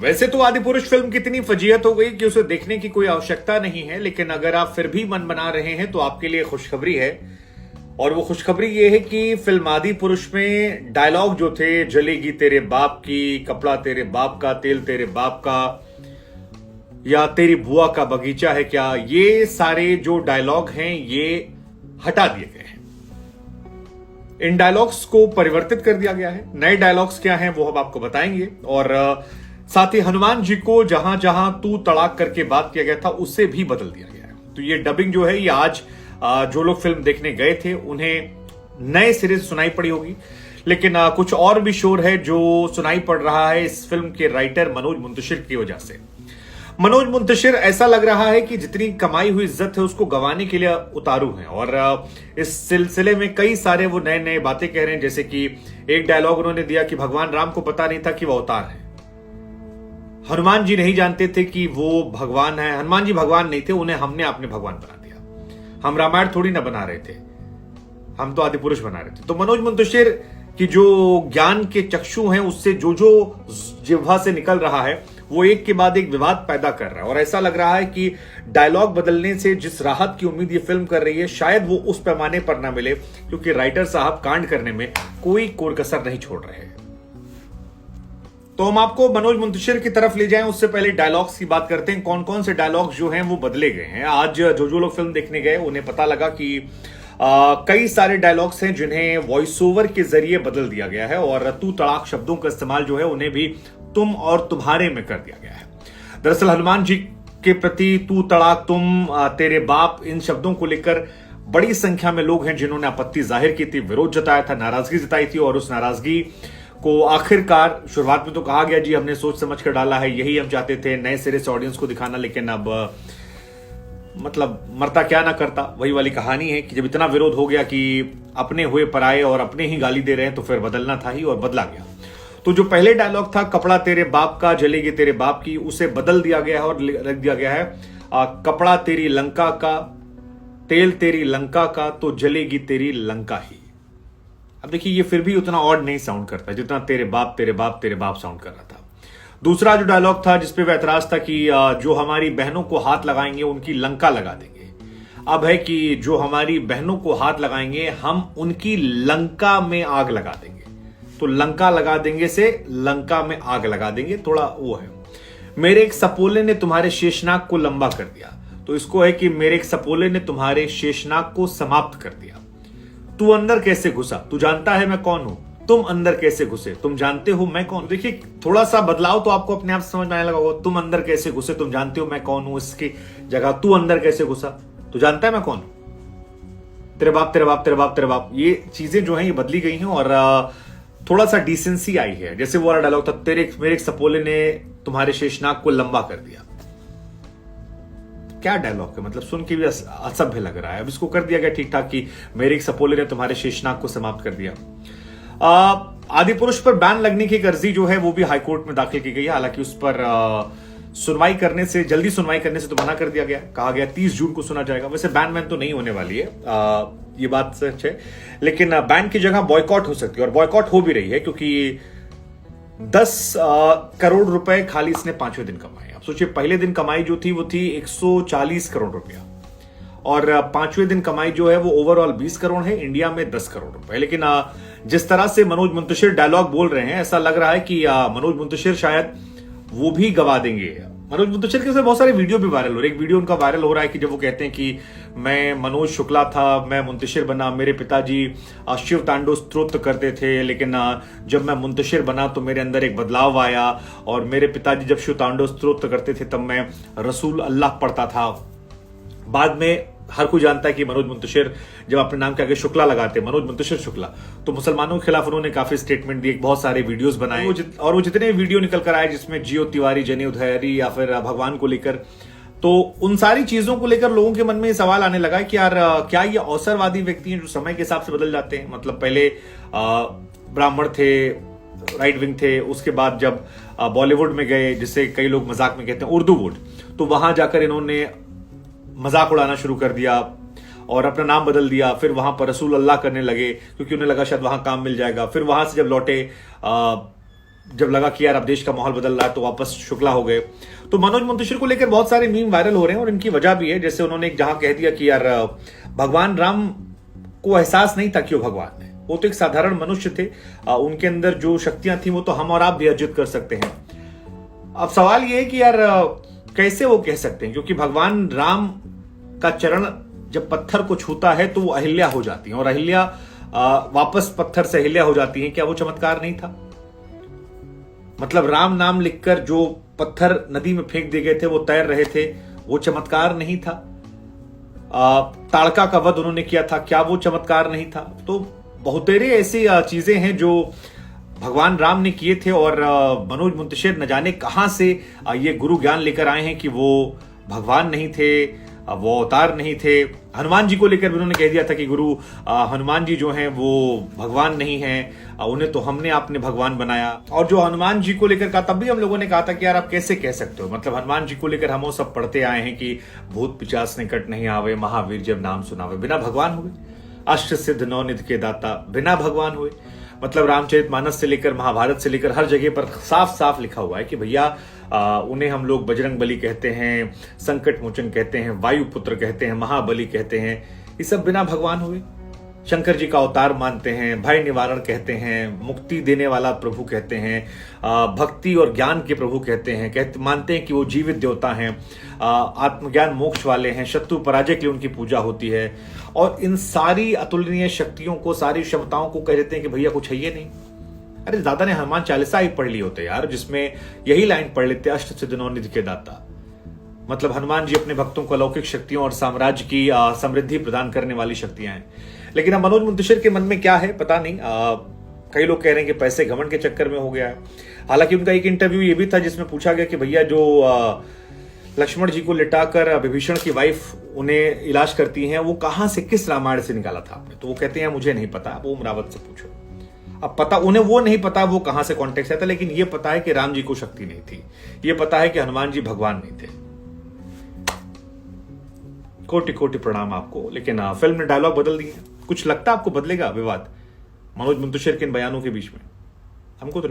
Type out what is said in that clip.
वैसे तो आदिपुरुष फिल्म की इतनी फजीहत हो गई कि उसे देखने की कोई आवश्यकता नहीं है, लेकिन अगर आप फिर भी मन बना रहे हैं तो आपके लिए खुशखबरी है। और वो खुशखबरी ये है कि फिल्म आदिपुरुष में डायलॉग जो थे, जलेगी तेरे बाप की, कपड़ा तेरे बाप का, तेल तेरे बाप का, या तेरी बुआ का बगीचा है क्या, ये सारे जो डायलॉग हैं ये हटा दिए गए हैं। इन डायलॉग्स को परिवर्तित कर दिया गया है। नए डायलॉग्स क्या हैं वो हम आपको बताएंगे। और साथ ही हनुमान जी को जहां जहां तू तड़ाक करके बात किया गया था उसे भी बदल दिया गया है। तो ये डबिंग जो है ये आज जो लोग फिल्म देखने गए थे उन्हें नए सिरे से सुनाई पड़ी होगी, लेकिन कुछ और भी शोर है जो सुनाई पड़ रहा है इस फिल्म के राइटर मनोज मुंतशिर की वजह से। मनोज मुंतशिर ऐसा लग रहा है कि जितनी कमाई हुई इज्जत है उसको गंवाने के लिए उतारू हैं। और इस सिलसिले में कई सारे वो नए नए बातें कह रहे हैं, जैसे कि एक डायलॉग उन्होंने दिया कि भगवान राम को पता नहीं था कि वो अवतार है, हनुमान जी नहीं जानते थे कि वो भगवान है, हनुमान जी भगवान नहीं थे, उन्हें हमने अपने भगवान बना दिया, हम रामायण थोड़ी ना बना रहे थे, हम तो आदिपुरुष बना रहे थे। तो मनोज मुंतशिर की जो ज्ञान के चक्षु हैं उससे जो जो जिह्वा से निकल रहा है वो एक के बाद एक विवाद पैदा कर रहा है। और ऐसा लग रहा है कि डायलॉग बदलने से जिस राहत की उम्मीद ये फिल्म कर रही है शायद वो उस पैमाने पर ना मिले, क्योंकि राइटर साहब कांड करने में कोई कोर-कसर नहीं छोड़ रहे हैं। तो हम आपको मनोज मुंतशिर की तरफ ले जाएं उससे पहले डायलॉग्स की बात करते हैं। कौन कौन से डायलॉग्स जो हैं वो बदले गए हैं। आज जो लोग फिल्म देखने गए उन्हें पता लगा कि कई सारे डायलॉग्स हैं जिन्हें वॉइस ओवर के जरिए बदल दिया गया है, और तू तड़ाक शब्दों का इस्तेमाल जो है उन्हें भी तुम और तुम्हारे में कर दिया गया है। दरअसल हनुमान जी के प्रति तू तड़ाक, तुम, तेरे बाप, इन शब्दों को लेकर बड़ी संख्या में लोग हैं जिन्होंने आपत्ति जाहिर की थी, विरोध जताया था, नाराजगी जताई थी। और उस नाराजगी को आखिरकार शुरुआत में तो कहा गया जी हमने सोच समझ कर डाला है, यही हम चाहते थे नए सिरे से ऑडियंस को दिखाना, लेकिन अब मतलब मरता क्या ना करता, वही वाली कहानी है कि जब इतना विरोध हो गया कि अपने हुए पराये और अपने ही गाली दे रहे हैं तो फिर बदलना था ही, और बदला गया। तो जो पहले डायलॉग था कपड़ा तेरे बाप का, जलेगी तेरे बाप की, उसे बदल दिया गया है और लिख दिया गया है कपड़ा तेरी लंका का, तेल तेरी लंका का, तो जलेगी तेरी लंका ही। अब देखिए ये फिर भी उतना ऑड नहीं साउंड करता जितना तेरे बाप तेरे बाप तेरे बाप साउंड कर रहा था। दूसरा जो डायलॉग था जिसपे वह एतराज था कि जो हमारी बहनों को हाथ लगाएंगे उनकी लंका लगा देंगे, अब है कि जो हमारी बहनों को हाथ लगाएंगे हम उनकी लंका में आग लगा देंगे। तो लंका लगा देंगे से लंका में आग लगा देंगे, थोड़ा वो है। मेरे एक सपोले ने तुम्हारे शेषनाग को लंबा कर दिया, तो इसको है कि मेरे एक सपोले ने तुम्हारे शेषनाग को समाप्त कर दिया। तू अंदर कैसे घुसा, तू जानता है मैं कौन हूं, तुम अंदर कैसे घुसे, तुम जानते हो मैं कौन। देखिए थोड़ा सा बदलाव तो आपको अपने आप समझ में आने लगा होगा। तुम अंदर कैसे घुसे, तुम जानते हो मैं कौन हूं, इसकी जगह तू अंदर कैसे घुसा, तू जानता है मैं कौन हूं, तेरे बाप तेरे बाप तेरे बाप तेरे बाप, ये चीजें जो हैं ये बदली गई हैं और थोड़ा सा डिसेंसी आई है। जैसे वो वाला डायलॉग था मेरे एक सपोले ने तुम्हारे शेषनाग को लंबा कर दिया। क्या डायलॉग है, मतलब सुन के भी असभ्य लग रहा है। अब इसको कर दिया गया ठीक ठाक कि मेरे एक सपोले ने तुम्हारे शेषनाग को समाप्त कर दिया। आदिपुरुष पर बैन लगने की एक अर्जी जो है वो भी हाईकोर्ट में दाखिल की गई है। हालांकि उस पर जल्दी सुनवाई करने से तो मना कर दिया गया, कहा गया 30 जून को सुना जाएगा। वैसे बैन तो नहीं होने वाली है, ये बात सच है, लेकिन बैन की जगह बॉयकॉट हो सकती है, और बॉयकॉट हो भी रही है क्योंकि 10 करोड़ रुपए खाली इसने 5वें दिन कमाए। आप सोचिए पहले दिन कमाई जो थी वो थी 140 करोड़ रुपया, और 5वें दिन कमाई जो है वो ओवरऑल 20 करोड़ है, इंडिया में 10 करोड़ रुपए। लेकिन जिस तरह से मनोज मुंतशिर डायलॉग बोल रहे हैं ऐसा लग रहा है कि मनोज मुंतशिर शायद वो भी गवा देंगे। मनोज मुंतशिर के बहुत सारे वीडियो भी वायरल हो रहे हैं। एक वीडियो उनका वायरल हो रहा है कि जब वो कहते हैं कि मैं मनोज शुक्ला था, मैं मुंतशिर बना, मेरे पिताजी शिव तांडव स्तोत्र करते थे, लेकिन जब मैं मुंतशिर बना तो मेरे अंदर एक बदलाव आया, और मेरे पिताजी जब शिव तांडव स्तोत्र करते थे तब मैं रसूल अल्लाह पढ़ता था। बाद में हर कोई जानता है कि मनोज मुंतशिर जब अपने नाम के आगे शुक्ला लगाते, मनोज मुंतशिर शुक्ला, तो मुसलमानों के खिलाफ उन्होंने काफी स्टेटमेंट दिए, बहुत सारे वीडियोस बनाए, और वो जितने वीडियो निकल कर आए जिसमें जियो तिवारी, जनी उधैरी या फिर भगवान को लेकर, तो उन सारी चीजों को लेकर लोगों के मन में सवाल आने लगा कि यार क्या ये अवसरवादी व्यक्ति हैं जो समय के हिसाब से बदल जाते हैं। मतलब पहले ब्राह्मण थे, राइट विंग थे, उसके बाद जब बॉलीवुड में गए, जिससे कई लोग मजाक में कहते हैं उर्दू वुड, तो वहां जाकर इन्होंने मजाक उड़ाना शुरू कर दिया और अपना नाम बदल दिया। फिर वहां पर रसूल अल्लाह करने लगे क्योंकि उन्हें लगा शायद वहां काम मिल जाएगा। फिर वहां से जब लौटे जब लगा कि यार अब देश का माहौल बदल रहा है तो वापस शुक्ला हो गए। तो मनोज मुंतशिर को लेकर बहुत सारे मीम वायरल हो रहे हैं और इनकी वजह भी है। जैसे उन्होंने जहां कह दिया कि यार भगवान राम को एहसास नहीं था कि वो भगवान है, वो तो एक साधारण मनुष्य थे, उनके अंदर जो शक्तियां थी वो तो हम और आप भी अर्जित कर सकते हैं। अब सवाल ये है कि यार कैसे वो कह सकते हैं, क्योंकि भगवान राम का चरण जब पत्थर को छूता है तो वो अहिल्या हो जाती है और अहिल्या वापस पत्थर से अहिल्या हो जाती है। क्या वो चमत्कार नहीं था? मतलब राम नाम लिखकर जो पत्थर नदी में फेंक दिए गए थे वो तैर रहे थे, वो चमत्कार नहीं था? ताड़का का वध उन्होंने किया था, क्या वो चमत्कार नहीं था? तो बहुतेरे ऐसी चीजें हैं जो भगवान राम ने किए थे और मनोज मुंतशिर न जाने कहां से ये गुरु ज्ञान लेकर आए हैं कि वो भगवान नहीं थे, वो अवतार नहीं थे। हनुमान जी को लेकर भी उन्होंने कह दिया था कि गुरु हनुमान जी जो हैं वो भगवान नहीं हैं, उन्हें तो हमने आपने भगवान बनाया। और जो हनुमान जी को लेकर कहा तब भी हम लोगों ने कहा था कि यार आप कैसे कह सकते हो, मतलब हनुमान जी को लेकर हम वो सब पढ़ते आए हैं कि भूत पिचास निकट नहीं आवे, महावीर जब नाम सुनावे, बिना भगवान हुए। अष्ट सिद्ध नवनिधि के दाता, बिना भगवान हुए। मतलब रामचरितमानस से लेकर महाभारत से लेकर हर जगह पर साफ साफ लिखा हुआ है कि भैया उन्हें हम लोग बजरंग बली कहते हैं, संकट मोचन कहते हैं, वायुपुत्र कहते हैं, महाबली कहते हैं। ये सब बिना भगवान हुए। शंकर जी का अवतार मानते हैं, भय निवारण कहते हैं, मुक्ति देने वाला प्रभु कहते हैं, भक्ति और ज्ञान के प्रभु कहते हैं, मानते हैं कि वो जीवित देवता हैं, आत्मज्ञान मोक्ष वाले हैं, शत्रु पराजय के लिए उनकी पूजा होती है। और इन सारी अतुलनीय शक्तियों को, सारी क्षमताओं को कह देते हैं कि भैया कुछ है ये नहीं। अरे दादा ने हनुमान चालीसा ही पढ़ ली होते यार, जिसमें यही लाइन पढ़ लेते, अष्ट सिद्ध नवनिधि के दाता। मतलब हनुमान जी अपने भक्तों को अलौकिक शक्तियों और साम्राज्य की समृद्धि प्रदान करने वाली शक्तियां हैं। लेकिन अब मनोज मुंतशिर के मन में क्या है पता नहीं। कई लोग कह रहे हैं कि पैसे घमंड के चक्कर में हो गया है। हालांकि उनका एक इंटरव्यू ये भी था जिसमें पूछा गया कि भैया जो लक्ष्मण जी को लिटाकर विभीषण की वाइफ उन्हें इलाज करती हैं, वो कहां से, किस रामायण से निकाला था आपने? तो वो कहते हैं मुझे नहीं पता, वो उमरावत से पूछो। अब पता उन्हें वो नहीं पता वो कहां से कॉन्टेक्स्ट आता, लेकिन ये पता है कि राम जी को शक्ति नहीं थी, ये पता है कि हनुमान जी भगवान नहीं थे। कोटि कोटि प्रणाम आपको। लेकिन फिल्म ने डायलॉग बदल दिए। कुछ लगता आपको बदलेगा विवाद मनोज मुंतशिर के इन बयानों के बीच में? हमको तो नहीं।